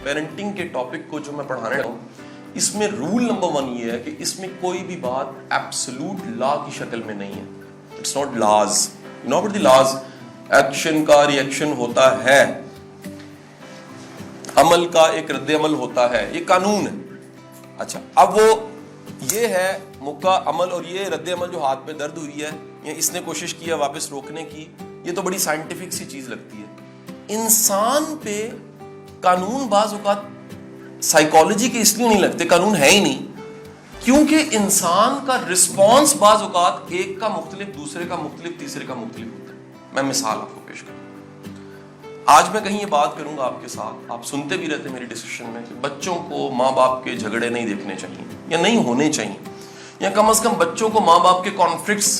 Parenting کے topic کو جو میں پڑھانے لگا ہوں، اس میں رول نمبر 1 یہ ہے کہ اس میں کوئی بھی بات ایبسولوٹ لا کی شکل میں نہیں ہے. It's not laws. You know about the laws. Action کا ریئیکشن ہوتا ہے، عمل کا ایک رد عمل ہوتا ہے، یہ قانون ہے. اچھا، اب وہ یہ ہے مکہ عمل اور یہ رد عمل جو ہاتھ پہ درد ہوئی ہے یا اس نے کوشش کیا واپس روکنے کی، یہ تو بڑی سائنٹیفک سی چیز لگتی ہے. انسان پہ قانون بعض اوقات سائیکالوجی کے اس لیے نہیں لگتے، قانون ہے ہی نہیں، کیونکہ انسان کا رسپانس بعض اوقات ایک کا مختلف، دوسرے کا مختلف، تیسرے کا مختلف ہوتا ہے. میں مثال آپ کو پیش کروں. آج میں کہیں یہ بات کروں گا آپ کے ساتھ، آپ سنتے بھی رہتے میری ڈسکشن میں کہ بچوں کو ماں باپ کے جھگڑے نہیں دیکھنے چاہیے یا نہیں ہونے چاہیے، یا کم از کم بچوں کو ماں باپ کے کانفلکٹس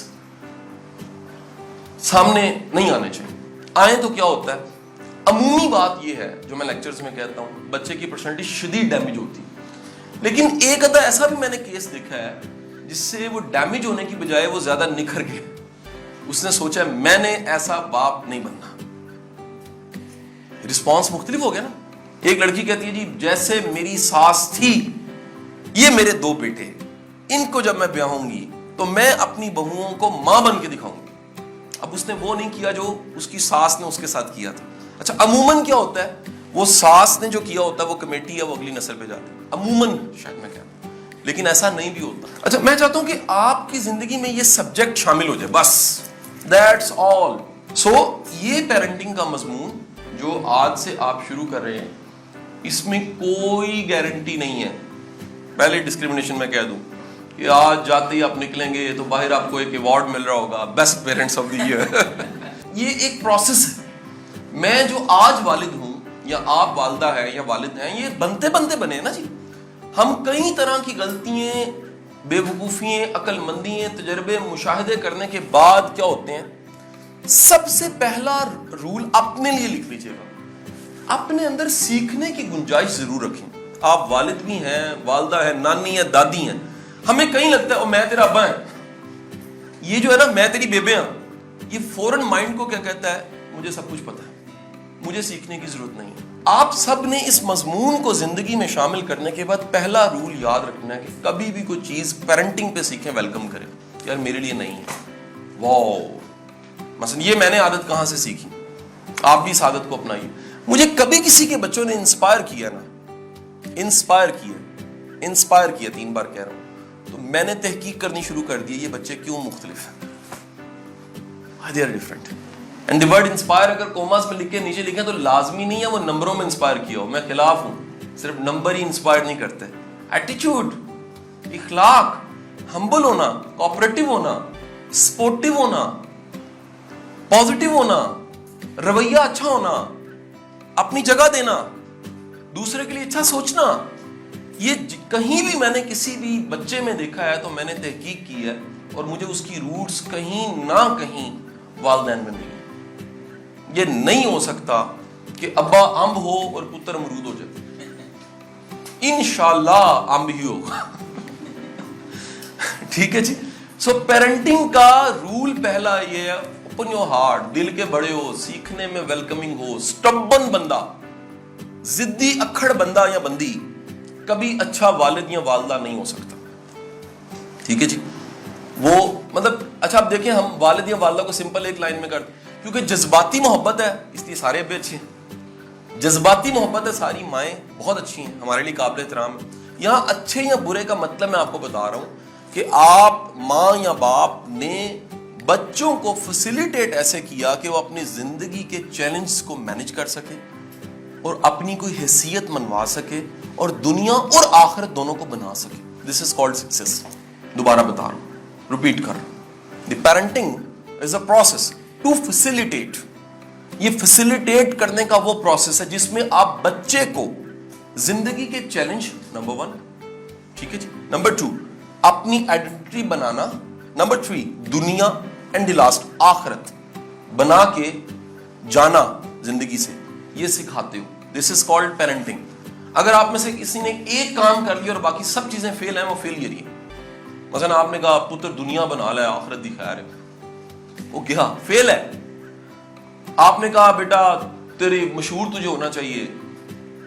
سامنے نہیں آنے چاہیے. آئیں تو کیا ہوتا ہے؟ عمومی بات یہ ہے جو میں لیکچرز میں کہتا ہوں، بچے کی پرسنالٹی شدید ڈیمیج ہوتی ہے. لیکن ایک آدھا ایسا بھی میں نے کیس دیکھا ہے جس سے وہ ڈیمیج ہونے کی بجائے وہ زیادہ نکھر گئے. اس نے سوچا میں نے ایسا باپ نہیں بننا. رسپانس مختلف ہو گیا نا. ایک لڑکی کہتی ہے جی جیسے میری ساس تھی، یہ میرے 2 بیٹے، ان کو جب میں بیاہوں گی تو میں اپنی بہوؤں کو ماں بن کے دکھاؤں گی. اب اس نے وہ نہیں کیا جو اس کی ساس نے اس کے ساتھ کیا تھا. اچھا، عموماً کیا ہوتا ہے، وہ ساس نے جو کیا ہوتا ہے وہ کمیٹی ہے، وہ اگلی نسل پہ جاتی ہے عموماً، شاید میں کہتا ہوں، لیکن ایسا نہیں بھی ہوتا. اچھا، میں چاہتا ہوں کہ آپ کی زندگی میں یہ سبجیکٹ شامل ہو جائے، بس دیٹس آل. سو یہ پیرنٹنگ کا مضمون جو آج سے آپ شروع کر رہے ہیں، اس میں کوئی گارنٹی نہیں ہے. پہلے ڈسکریمنیشن میں کہہ دوں کہ آج جاتے ہی آپ نکلیں گے تو باہر آپ کو ایک ایوارڈ مل رہا ہوگا، best parents of the year. یہ ایک پروسیس ہے. میں جو آج والد ہوں یا آپ والدہ ہیں یا والد ہیں، یہ بنتے بنتے بنے نا جی. ہم کئی طرح کی غلطیاں، بے وقوفیاں، عقل مندیاں، تجربے، مشاہدے کرنے کے بعد کیا ہوتے ہیں، سب سے پہلا رول اپنے لیے لکھ لیجیے گا. اپنے اندر سیکھنے کی گنجائش ضرور رکھیں. آپ والد بھی ہیں، والدہ ہیں، نانی ہیں، دادی ہیں. ہمیں کہیں لگتا ہے او میں تیرا ابا ہے، یہ جو ہے نا میں تیری بیبے ہوں، یہ فوراً مائنڈ کو کیا کہتا ہے، مجھے سب کچھ پتا ہے، مجھے سیکھنے کی ضرورت نہیں ہے. آپ سب نے اس مضمون کو زندگی میں شامل کرنے کے بعد پہلا رول یاد رکھنا ہے کہ کبھی بھی کوئی چیز پیرنٹنگ پہ سیکھیں، ویلکم کریں. یار میرے لیے نہیں ہے، واو، مثلا یہ میں نے عادت کہاں سے سیکھی، آپ بھی اس عادت کو اپنائیے. مجھے کبھی کسی کے بچوں نے انسپائر کیا نا، انسپائر کیا 3 بار کہہ رہا ہوں، تو میں نے تحقیق کرنی شروع کر دی یہ بچے کیوں مختلف ہیں. they are different. And the word inspire اگر کوماز میں لکھے نیچے لکھیں تو لازمی نہیں ہے وہ نمبروں میں انسپائر کیا ہو. میں خلاف ہوں، صرف نمبر ہی انسپائر نہیں کرتے. ایٹیچیوڈ، اخلاق، ہمبل ہونا، کوآپریٹو ہونا، سپورٹیو ہونا، پازیٹیو ہونا، رویہ اچھا ہونا، اپنی جگہ دینا، دوسرے کے لیے اچھا سوچنا، یہ کہیں بھی میں نے کسی بھی بچے میں دیکھا ہے تو میں نے تحقیق کی ہے اور مجھے اس کی روٹس کہیں نہ کہیں والدین میں ملی. یہ نہیں ہو سکتا کہ ابا امب ہو اور پتر امرود ہو جائے. انشاءاللہ امب ہی ہوگا. ٹھیک ہے جی. سو پیرنٹنگ کا رول پہلا یہ ہے، اوپن یور ہارٹ، دل کے بڑے ہو، سیکھنے میں ویلکمنگ ہو. سٹبن بندہ، ضدی اکھڑ بندہ یا بندی کبھی اچھا والد یا والدہ نہیں ہو سکتا. ٹھیک ہے جی. وہ مطلب اچھا آپ دیکھیں، ہم والد یا والدہ کو سمپل ایک لائن میں کرتے کیونکہ جذباتی محبت ہے اس لیے سارے ابے اچھے ہیں. جذباتی محبت ہے، ساری مائیں بہت اچھی ہیں، ہمارے لیے قابل احترام ہے. یہاں اچھے یا برے کا مطلب میں آپ کو بتا رہا ہوں کہ آپ ماں یا باپ نے بچوں کو فیسیلیٹیٹ ایسے کیا کہ وہ اپنی زندگی کے چیلنجز کو مینج کر سکے اور اپنی کوئی حیثیت منوا سکے اور دنیا اور آخرت دونوں کو بنا سکے. This is called success. دوبارہ بتا رہا ہوں، ریپیٹ کر رہا ہوں. The parenting is a process to facilitate. یہ فیسیلیٹیٹ کرنے کا وہ پروسیس ہے جس میں آپ بچے کو زندگی کے چیلنج نمبر 1، ٹھیک ہے جی، نمبر 2 اپنی آئیڈینٹی بنانا، نمبر 3 دنیا، اینڈ دی لاسٹ آخرت بنا کے جانا زندگی سے، یہ سکھاتے ہو. دس از کالڈ پیرنٹنگ. اگر آپ میں سے کسی نے ایک کام کر لیا اور باقی سب چیزیں فیل ہیں، وہ فیلئر ہی ہے. مثلا آپ نے کہا پتر دنیا بنا لے، آخرت دی خیر ہے، وہ کیا فیل ہے. آپ نے کہا بیٹا تیری مشہور تجھے ہونا چاہیے،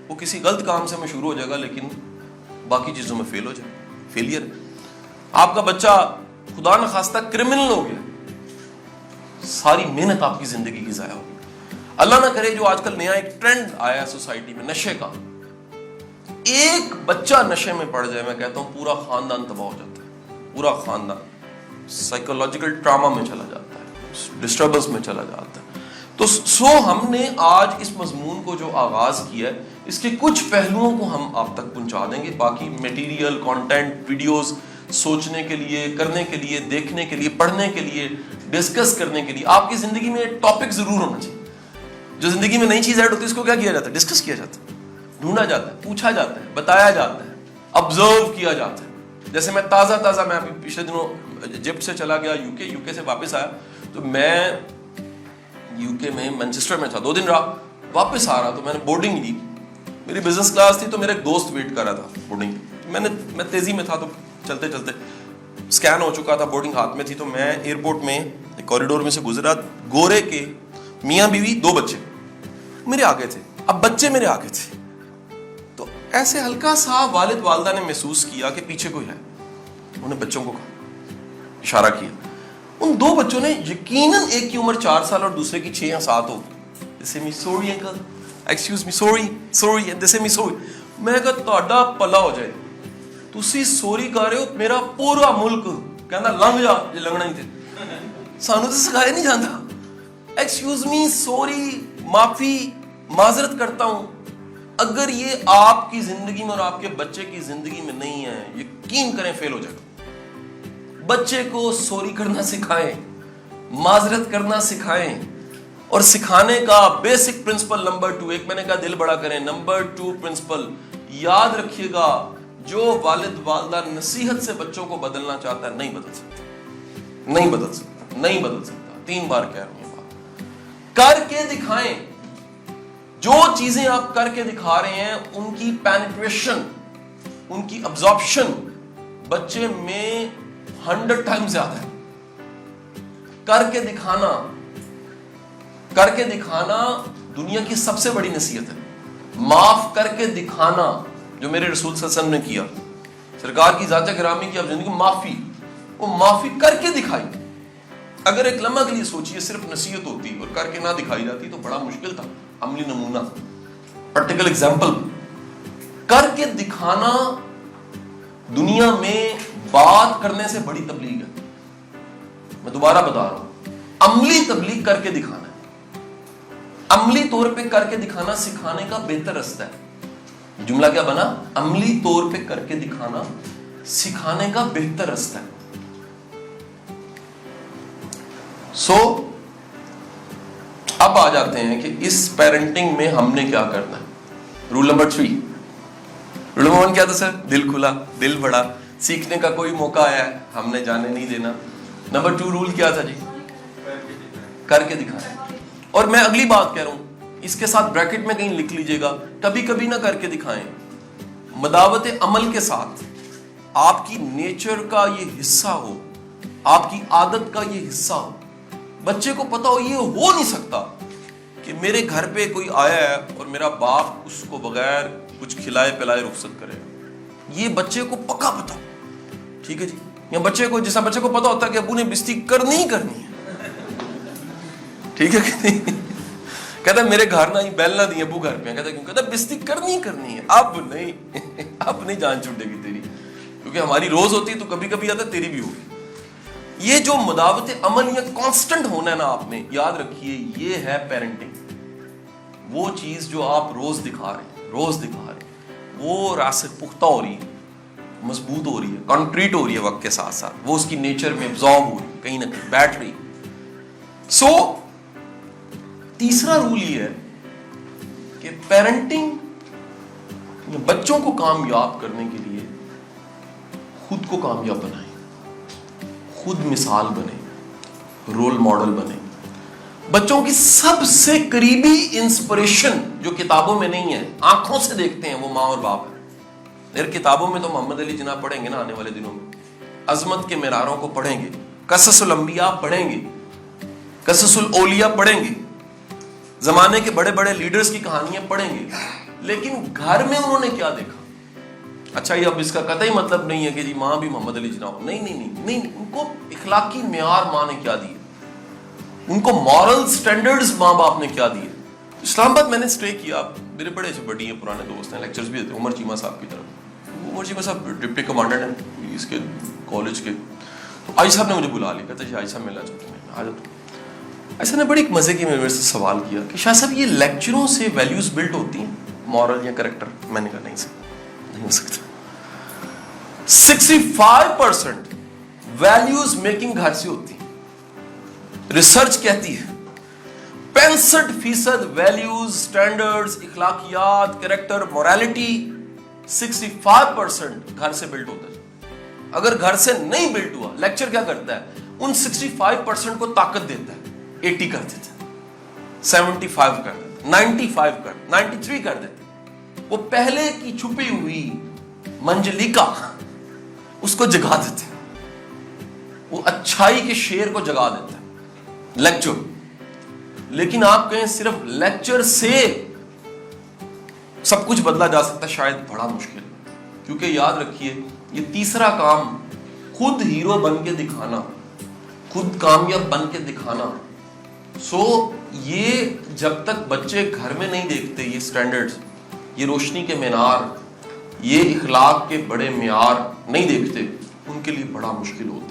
وہ کسی غلط کام سے مشہور ہو جائے گا لیکن باقی چیزوں میں فیل ہو جائے گا, فیلئر. آپ کا بچہ خدا نخواستہ کرمنل ہو گیا, ساری محنت آپ کی زندگی کی ضائع ہوگی. اللہ نہ کرے جو آج کل نیا ایک ٹرینڈ آیا ہے سوسائٹی میں نشے کا, ایک بچہ نشے میں پڑ جائے, میں کہتا ہوں پورا خاندان تباہ ہو جاتا ہے, پورا خاندان سائیکولوجیکل ٹراما میں چلا جاتا ہے, ڈسٹربنس میں چلا جاتا ہے. تو ہم نے آج اس مضمون کو جو آغاز کیا ہے, اس کے کچھ پہلوؤں کو ہم آپ تک پہنچا دیں گے. باقی میٹیریل, کانٹینٹ, ویڈیوز سوچنے کے لیے, کرنے کے لیے, دیکھنے کے لیے, پڑھنے کے لیے, ڈسکس کرنے کے لیے. آپ کی زندگی میں ٹاپک ضرور ہونا چاہیے. جو زندگی میں نئی چیز ایڈ ہوتی ہے اس کو کیا کیا جاتا ہے؟ ڈسکس کیا جاتا ہے, ڈھونڈا جاتا ہے, پوچھا جاتا ہے, بتایا جاتا ہے, آبزرو کیا جاتا ہے. جیسے میں میں ابھی پچھلے دنوں ایجپٹ سے چلا گیا یو کے سے واپس آیا, تو میں یو کے میں مینچسٹر میں تھا, 2 دن رہا, واپس آ رہا تو میں نے بورڈنگ لی. میری بزنس کلاس تھی تو میرا ایک دوست ویٹ کر رہا تھا بورڈنگ. میں تیزی میں تھا تو چلتے چلتے اسکین ہو چکا تھا, بورڈنگ ہاتھ میں تھی, تو میں ایئرپورٹ میں کوریڈور میں سے گزرا, گورے کے میاں بیوی 2 بچے میرے آگے تھے. اب بچے میرے آگے تھے تو ایسے ہلکا سا والد والدہ نے محسوس کیا کہ پیچھے کوئی ہے. انہوں نے بچوں کو کہا, اشارہ کیا. ان 2 بچوں نے یقیناً ایک کی عمر 4 سال اور دوسرے کی 6 یا 7 ہوگی. جیسے me sorry uncle, excuse me, sorry جیسے می سوری. میں کہا تہاڈا پلا ہو جائے, تسی سوری کر رہے ہو, میرا پورا ملک کہنا لنگ جا جے لنگنا ہی تے. سانو تو سکھایا نہیں جاتا. ایکسکیوز می, سوری, معافی, معذرت کرتا ہوں. اگر یہ آپ کی زندگی میں اور آپ کے بچے کی زندگی میں نہیں ہے, یقین کریں فیل ہو جائے گا. بچے کو سوری کرنا سکھائیں, معذرت کرنا سکھائیں, اور سکھانے کا بیسک پرنسپل نمبر 2, ایک میں نے کہا دل بڑا کریں, نمبر 2 پرنسپل یاد رکھیے گا, جو والد والدہ نصیحت سے بچوں کو بدلنا چاہتا ہے نہیں بدل سکتا, نہیں بدل سکتا, نہیں بدل سکتا. 3 بار کہہ رہا ہوں بات. کر کے دکھائیں. جو چیزیں آپ کر کے دکھا رہے ہیں ان کی پینیٹریشن, ان کی ابزارپشن بچے میں 100 ٹائم زیادہ ہے. کر کے دکھانا دنیا کی سب سے بڑی نصیحت ہے. معاف کر کے دکھانا جو میرے رسول صلی اللہ علیہ وسلم نے کیا, سرکار کی ذات گرامی کی اب زندگی معافی, وہ معافی کر کے دکھائی. اگر ایک لمحہ کے لیے سوچیے صرف نصیحت ہوتی اور کر کے نہ دکھائی جاتی تو بڑا مشکل تھا. عملی نمونہ, پریکٹیکل ایگزامپل. کر کے دکھانا دنیا میں بات کرنے سے بڑی تبلیغ ہے. میں دوبارہ بتا رہا ہوں, عملی تبلیغ کر کے دکھانا ہے. عملی طور پہ کر کے دکھانا سکھانے کا بہتر رستہ ہے. جملہ کیا بنا؟ عملی طور پہ کر کے دکھانا سکھانے کا بہتر رستہ ہے. اب آ جاتے ہیں کہ اس پیرنٹنگ میں ہم نے کیا کرنا ہے. Roll number 3. رول نمبر 1 کیا تھا سر؟ دل کھلا, دل بڑا, سیکھنے کا کوئی موقع آیا ہے ہم نے جانے نہیں دینا. نمبر 2 رول کیا تھا جی؟ کر کے دکھانا. اور میں اگلی بات کہہ رہا ہوں, اس کے ساتھ بریکٹ میں کہیں لکھ لیجئے گا, کبھی کبھی نہ کر کے دکھائیں. مداوت عمل کے ساتھ آپ کی نیچر کا یہ حصہ ہو, آپ کی عادت کا یہ حصہ ہو. بچے کو پتا ہو یہ ہو نہیں سکتا کہ میرے گھر پہ کوئی آیا ہے اور میرا باپ اس کو بغیر کچھ کھلائے پلائے رخصت کرے. یہ بچے کو پکا پتا, ٹھیک ہے جی. یا بچے کو, جیسا بچے کو پتا ہوتا ہے کہ ابو نے بستی کرنی ہی کرنی ہے, ٹھیک ہے کہ نہیں. کہتا ہے میرے گھر نہ ہی بیل نہ دی ابو گھر پہ. کہتا ہے کیوں؟ کہتا ہے بستی کرنی ہی کرنی ہے. اب نہیں جان چھوٹے گی تیری, کیونکہ ہماری روز ہوتی ہے تو کبھی کبھی آتا ہے تیری بھی ہوگی. یہ جو مداوت عمل یا کانسٹنٹ ہونا ہے نا آپ میں, یاد رکھیے یہ ہے پیرنٹنگ. وہ چیز جو آپ روز دکھا رہے ہیں وہ راسخ پختہ ہو رہی ہے, مضبوط ہو رہی ہے, کانکریٹ ہو رہی ہے وقت کے ساتھ ساتھ, وہ اس کی نیچر میں ابزارب ہو رہی ہے, کہیں نہ کہیں بیٹھ رہی. تیسرا رول یہ ہے کہ پیرنٹنگ بچوں کو کامیاب کرنے کے لیے خود کو کامیاب بنائیں, خود مثال بنے, رول ماڈل بنے. بچوں کی سب سے قریبی انسپریشن جو کتابوں میں نہیں ہے, آنکھوں سے دیکھتے ہیں, وہ ماں اور باپ ہے. پھر کتابوں میں تو محمد علی جناح پڑھیں گے نا آنے والے دنوں میں, عظمت کے معیاروں کو پڑھیں گے, قصص الانبیاء پڑھیں گے, قصص الاولیاء پڑھیں گے, زمانے کے بڑے بڑے لیڈرز کی کہانیاں پڑھیں گے. لیکن گھر میں انہوں نے کیا دیکھا. اچھا یہ اب اس کا قطعی مطلب نہیں ہے کہ جی ماں بھی محمد علی جناح ہو, نہیں, ان کو اخلاقی معیار ماں نے کیا دیے, ان کو مورل سٹینڈرڈز ماں باپ نے کیا دیے. اسلام آباد میں نے اسٹے کیا, میرے بڑے سے بڑی ہیں, پرانے دوست ہیں, لیکچرز بھی دیتے. عمر چیمہ صاحب کی طرف, عمر چیمہ صاحب ڈپٹی کمانڈنٹ ہیں اس کے کالج کے. آئی صاحب نے مجھے بلا لیا, کہتے ہیں آئی صاحب ملنا چاہتے ہیں, آ جاتا. ایسا نے بڑی ایک مزے کی میرے سے سوال کیا کہ شاہ صاحب یہ لیکچروں سے ویلیوز بلڈ ہوتی ہیں, مورل یا کریکٹر. میں نے کہا نہیں ہو سکتا. 65% ویلیوز میکنگ گھر سے ہوتی ہے. ریسرچ کہتی ہے 65% ویلیوز, سٹینڈرڈز, اخلاقیات, کریکٹر, موریلٹی 65% گھر سے بلڈ ہوتا ہے. اگر گھر سے نہیں بلڈ ہوا, لیکچر کیا کرتا ہے, ان 65% کو طاقت دیتا ہے, 80 کر دیتا ہے, 75 کر دیتا ہے, 95 کر, 93 کر دیتا ہے. وہ پہلے کی چھپی ہوئی منجلیکا اس کو جگا دیتے ہیں, وہ اچھائی کے شیر کو جگا دیتا ہے لیکچر. لیکن آپ کہیں صرف لیکچر سے سب کچھ بدلا جا سکتا ہے, شاید بڑا مشکل. کیونکہ یاد رکھیے یہ تیسرا کام, خود ہیرو بن کے دکھانا, خود کامیاب بن کے دکھانا. یہ جب تک بچے گھر میں نہیں دیکھتے یہ سٹینڈرڈز, یہ روشنی کے مینار, یہ اخلاق کے بڑے معیار نہیں دیکھتے, ان کے لیے بڑا مشکل ہوتا ہے.